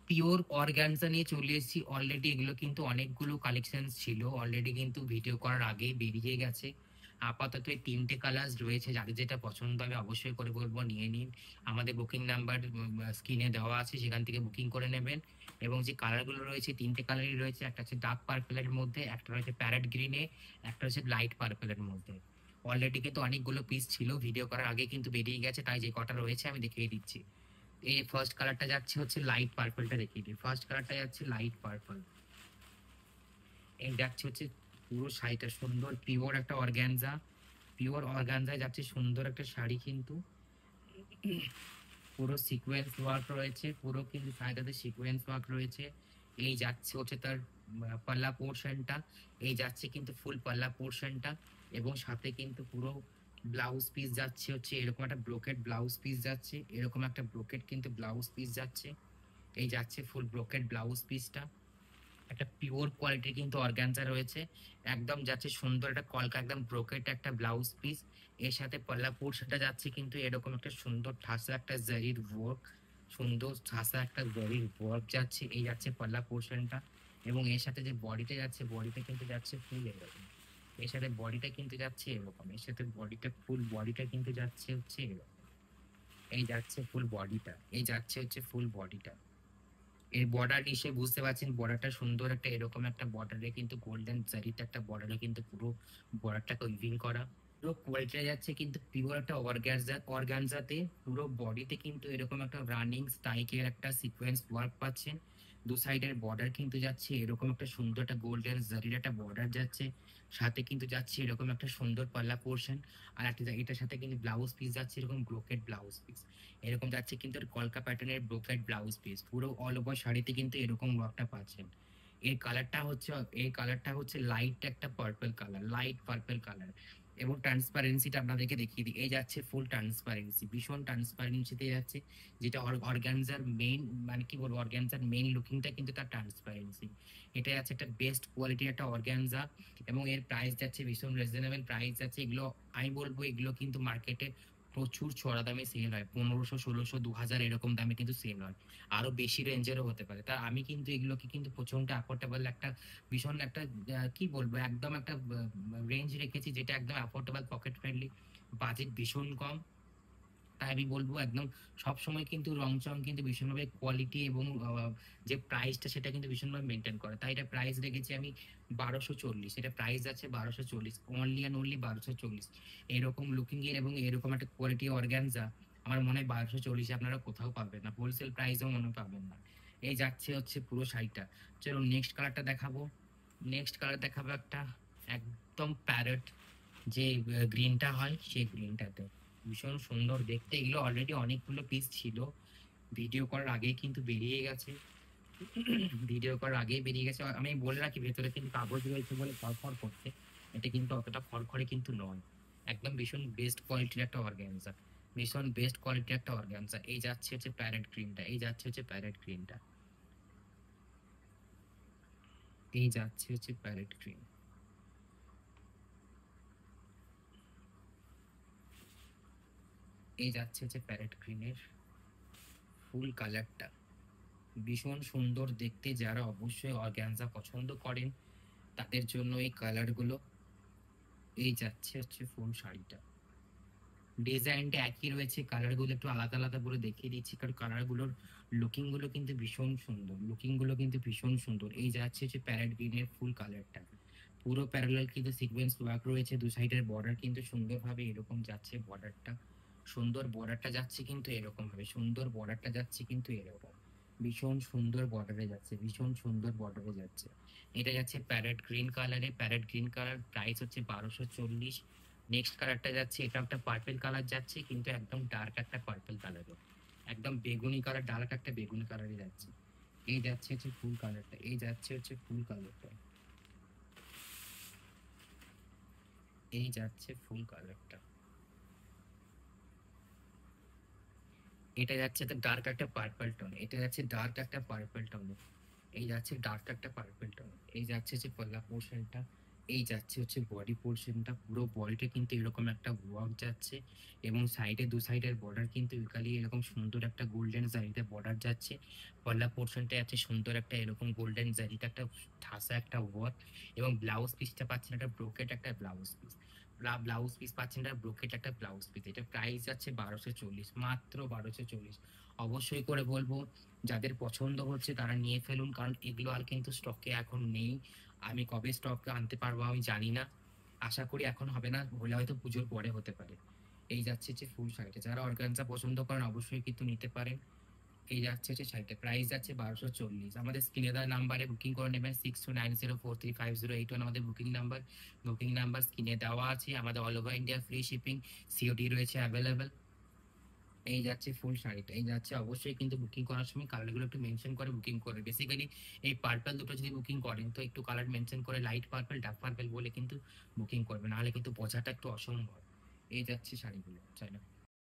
Pure organza নিয়ে চলে এসেছি অলরেডি। এগুলো কিন্তু অনেকগুলো কালেকশন ছিল অলরেডি, কিন্তু ভিডিও করার আগেই বেরিয়ে গেছে। আপাতত এই 3টে কালার রয়েছে, যাদের যেটা পছন্দ হবে অবশ্যই করে বলবো নিয়ে নিন। আমাদের বুকিং নাম্বার স্ক্রিনে দেওয়া আছে, সেখান থেকে বুকিং করে নেবেন। এবং যে কালারগুলো রয়েছে 3টে কালারই রয়েছে, একটা হচ্ছে ডার্ক পার্পেলের মধ্যে, একটা রয়েছে প্যারেট গ্রিনে, একটা হচ্ছে লাইট পার্পেলের মধ্যে। অলরেডি কিন্তু অনেকগুলো পিস ছিল, ভিডিও করার আগে কিন্তু বেরিয়ে গেছে, তাই যে কটা রয়েছে আমি দেখিয়ে দিচ্ছি। এই ফার্স্ট কালারটা যাচ্ছে হচ্ছে লাইট পার্পলটা, দেখিয়ে দিই। ফার্স্ট কালারটা যাচ্ছে লাইট পার্পল। এই যাচ্ছে হচ্ছে পুরো শাড়িটা সুন্দর পিওর একটা অর্গানজা, পিওর অর্গানজায় যাচ্ছে সুন্দর একটা শাড়ি, কিন্তু পুরো সিকোয়েন্স ওয়ার্ক রয়েছে, পুরো কিন্তু শাড়িটাতে সিকোয়েন্স ওয়ার্ক রয়েছে। এই যাচ্ছে হচ্ছে তার পাল্লা পোর্শনটা, এই যাচ্ছে কিন্তু ফুল পাল্লা পোর্শনটা, এবং সাথে কিন্তু পুরো ব্লাউজ পিস যাচ্ছে হচ্ছে এরকম একটা ব্রোকেট ব্লাউজ পিস যাচ্ছে, এরকম একটা ব্রোকেট কিন্তু ব্লাউজ পিস যাচ্ছে। এই যাচ্ছে ফুল ব্রোকেট ব্লাউজ পিসটা, একটা পিওর কোয়ালিটির কিন্তু অর্গানজা রয়েছে, একদম যাচ্ছে সুন্দর একটা কলকা একদম ব্রোকেট একটা ব্লাউজ পিস। এর সাথে পল্লা পোর্শনটা যাচ্ছে কিন্তু এরকম একটা সুন্দর ঠাসা একটা জারির ওয়ার্ক, সুন্দর ঠাসা একটা জারির ওয়ার্ক যাচ্ছে, এই যাচ্ছে পল্লা পোর্শনটা। এবং এর সাথে যে বডিটা যাচ্ছে, বডিটা কিন্তু যাচ্ছে ফুল এরকম, এর সাথে বডিটা কিন্তু যাচ্ছে এরকম, এর সাথে বডিটা ফুল বডিটা কিন্তু যাচ্ছে হচ্ছে এরকম। এই যাচ্ছে ফুল বডিটা, এই যাচ্ছে হচ্ছে ফুল বডিটা। এর বর্ডার নিশ্চয়ই বুঝতে পারছেন, বর্ডারটা সুন্দর একটা এরকম একটা বর্ডারে কিন্তু গোল্ডেন জারিতে একটা বর্ডারে কিন্তু পুরো বর্ডারটাকে উইভিং করা। পুরো কোয়ালিটিটা যাচ্ছে কিন্তু পিওর একটা অর্গানজাতে, পুরো বডিতে কিন্তু এরকম একটা রানিং স্টাইকের একটা সিকোয়েন্স ওয়ার্ক পাচ্ছেন। দু সাইডের বর্ডার কিন্তু যাচ্ছে এরকম একটা সুন্দর একটা গোল্ডেন জারির একটা বর্ডার যাচ্ছে, সাথে কিন্তু যাচ্ছে এরকম একটা সুন্দর পাল্লা পোর্শন। আর একটা এটার সাথে কিন্তু ব্লাউজ পিস যাচ্ছে এরকম ব্রোকেট ব্লাউজ পিস, এরকম যাচ্ছে কিন্তু কলকা প্যাটার্নের ব্রোকেট ব্লাউজ পিস, পুরো অল ওভার শাড়িতে কিন্তু এরকম ওয়ার্কটা পাচ্ছেন। এর কালারটা হচ্ছে লাইট একটা purple colour, light purple colour. এবং ট্রান্সপারেন্সিটা আপনাদেরকে দেখিয়ে দিই, এই যাচ্ছে ফুল ট্রান্সপারেন্সি, ভীষণ ট্রান্সপারেন্সিতে যাচ্ছে, যেটা অর্গানজার মেইন, মানে কি বলবো, অর্গানজার মেইন লুকিংটা কিন্তু তার ট্রান্সপারেন্সি। এটা যাচ্ছে একটা বেস্ট কোয়ালিটির একটা অর্গানজা, এবং এর প্রাইস যাচ্ছে ভীষণ রিজনেবল প্রাইস যাচ্ছে। এগুলো আমি বলবো এগুলো কিন্তু মার্কেটে প্রচুর চড়া দামে সেল হয়, 1500 1600 2000 এরকম দামে কিন্তু সেল হয়, আরো বেশি রেঞ্জেরও হতে পারে। তা আমি কিন্তু এগুলোকে কিন্তু প্রচন্ড অ্যাফোর্ডেবল একটা, ভীষণ একটা কি বলবো, একদম একটা রেঞ্জ রেখেছি যেটা একদম অ্যাফোর্ডেবল পকেট ফ্রেন্ডলি, বাজেট ভীষণ কম। তাই আমি বলবো একদম সবসময় কিন্তু রংচং কিন্তু ভীষণভাবে কোয়ালিটি এবং যে প্রাইসটা সেটা কিন্তু ভীষণভাবে মেনটেন করে, তাই এটা প্রাইস রেখেছি আমি 1240, এটা প্রাইস আছে 1240, অনলি অ্যান্ড অনলি 1240। এরকম লুকিং এর এবং এরকম একটা কোয়ালিটি অর্গানজা আমার মনে হয় 1240 আপনারা কোথাও পাবেন না, হোলসেল প্রাইসেও মনে হয় পাবেন না। এই যাচ্ছে হচ্ছে পুরো শাড়িটা। চলো নেক্সট কালারটা দেখাবো। নেক্সট কালার দেখাবো একটা একদম প্যারট, যে গ্রিনটা হয় সেই গ্রিনটাতে, ভীষণ সুন্দর দেখতে। এগুলো অলরেডি অনেকগুলো পিস ছিল, ভিডিও করার আগেই কিন্তু বেরিয়ে গেছে, ভিডিও করার আগেই বেরিয়ে গেছে। আমি বলে রাখি ভেতরে কিন্তু কাগজ রয়েছে বলে খড়খড় করছে, এটা কিন্তু অতটা খড়খড়ে কিন্তু নয়, একদম ভীষণ বেস্ট কোয়ালিটির একটা অর্গানজা, ভীষণ বেস্ট কোয়ালিটির একটা অর্গানজা। এই যাচ্ছে হচ্ছে প্যারেট গ্রিনটা, এই যাচ্ছে হচ্ছে প্যারেট গ্রিনটা, এই যাচ্ছে হচ্ছে প্যারেট গ্রিন। এই যাচ্ছে হচ্ছে প্যারেট গ্রিনের ফুল কালারটা, ভীষণ সুন্দর দেখতে। যারা অবশ্যই অর্গানজা পছন্দ করেন তাদের জন্য এই কালার গুলো। এই যাচ্ছে হচ্ছে ফুল শাড়িটা, ডিজাইনটা একই রয়েছে, কালার গুলো একটু আলাদা আলাদা করে দেখিয়ে দিচ্ছি, কারণ কালার গুলোর লুকিং গুলো কিন্তু ভীষণ সুন্দর, লুকিং গুলো কিন্তু ভীষণ সুন্দর। এই যাচ্ছে হচ্ছে প্যারেট গ্রিনের ফুল কালারটা, পুরো প্যারালাল কিন্তু সিকোয়েন্স ওয়ার্ক রয়েছে, দু সাইডের বর্ডার কিন্তু সুন্দরভাবে এরকম যাচ্ছে বর্ডারটা, সুন্দর বর্ডারটা যাচ্ছে কিন্তু এরকম ভাবে, সুন্দর বর্ডারটা যাচ্ছে কিন্তু এরকম, ভীষণ সুন্দর বর্ডারে যাচ্ছে, ভীষণ সুন্দর বর্ডারে যাচ্ছে। এটা যাচ্ছে প্যারেট গ্রিন কালারে, প্যারেট গ্রিন কালার, প্রাইস হচ্ছে 1240। নেক্সট কালারটা যাচ্ছে, এটা একটা পার্পল কালার যাচ্ছে, কিন্তু একদম ডার্ক একটা পার্পল কালারও, একদম বেগুনি কালার, ডার্ক একটা বেগুনি কালারে যাচ্ছে। এই যাচ্ছে হচ্ছে ফুল কালারটা, এই যাচ্ছে হচ্ছে ফুল কালারটা, এই যাচ্ছে ফুল কালারটা। এটা যাচ্ছে তো ডার্ক একটা পার্পল টোন, এটা যাচ্ছে ডার্ক একটা পার্পল টোন, এই যাচ্ছে ডার্ক একটা পার্পল টোন। এই যাচ্ছে যে পল্লা পোর্শনটা, এই যাচ্ছে হচ্ছে বডি পোর্শনটা, পুরো বডিটা কিন্তু এরকম একটা ওয়ার্ক যাচ্ছে, এবং সাইডে দু সাইডের বর্ডার কিন্তু ইউকালি এরকম সুন্দর একটা গোল্ডেন জারিতে বর্ডার যাচ্ছে। গলা পোর্শনটা আছে সুন্দর একটা এরকম গোল্ডেন জারিতে একটা ঠাসা একটা ওয়ার্ক, এবং ব্লাউজ পিসটা পাচ্ছেন একটা ব্রোকেট একটা ব্লাউজ পিস, ব্লাউজ পিস পাচ্ছেন একটা ব্রোকেট একটা ব্লাউজ পিস। এটা প্রাইস যাচ্ছে 1240, মাত্র 1240। অবশ্যই করে বলবো যাদের পছন্দ হচ্ছে তারা নিয়ে ফেলুন, কারণ এগুলো আর কিন্তু স্টকে এখন নেই। আমি কবে স্টক আনতে পারবো আমি জানি না, আশা করি এখন হবে না, হলে হয়তো পুজোর পরে হতে পারে। এই যাচ্ছে যে ফুল শাড়িটা, যারা অর্গানজা পছন্দ করেন অবশ্যই কিন্তু নিতে পারেন। এই যাচ্ছে যে শাড়িটা প্রাইস যাচ্ছে 1240। আমাদের স্ক্রিনে দেওয়া নাম্বারে বুকিং করে নেবেন, 6290435081 আমাদের বুকিং নাম্বার স্ক্রিনে দেওয়া আছে। আমাদের all over India free shipping, COD রয়েছে অ্যাভেলেবেল। এই যাচ্ছে ফুল শাড়িটা, এই যাচ্ছে অবশ্যই কিন্তু বুকিং করার সময় কালারগুলো একটু মেনশন করে বুকিং করে, বেসিক্যালি এই পার্পল দুটো যদি বুকিং করেন তো একটু কালার মেনশন করে লাইট পার্পল ডার্ক পার্পল বলে কিন্তু বুকিং করবে, নাহলে কিন্তু বোঝাটা একটু অসম্ভব। এই যাচ্ছে শাড়িগুলো, চাই না।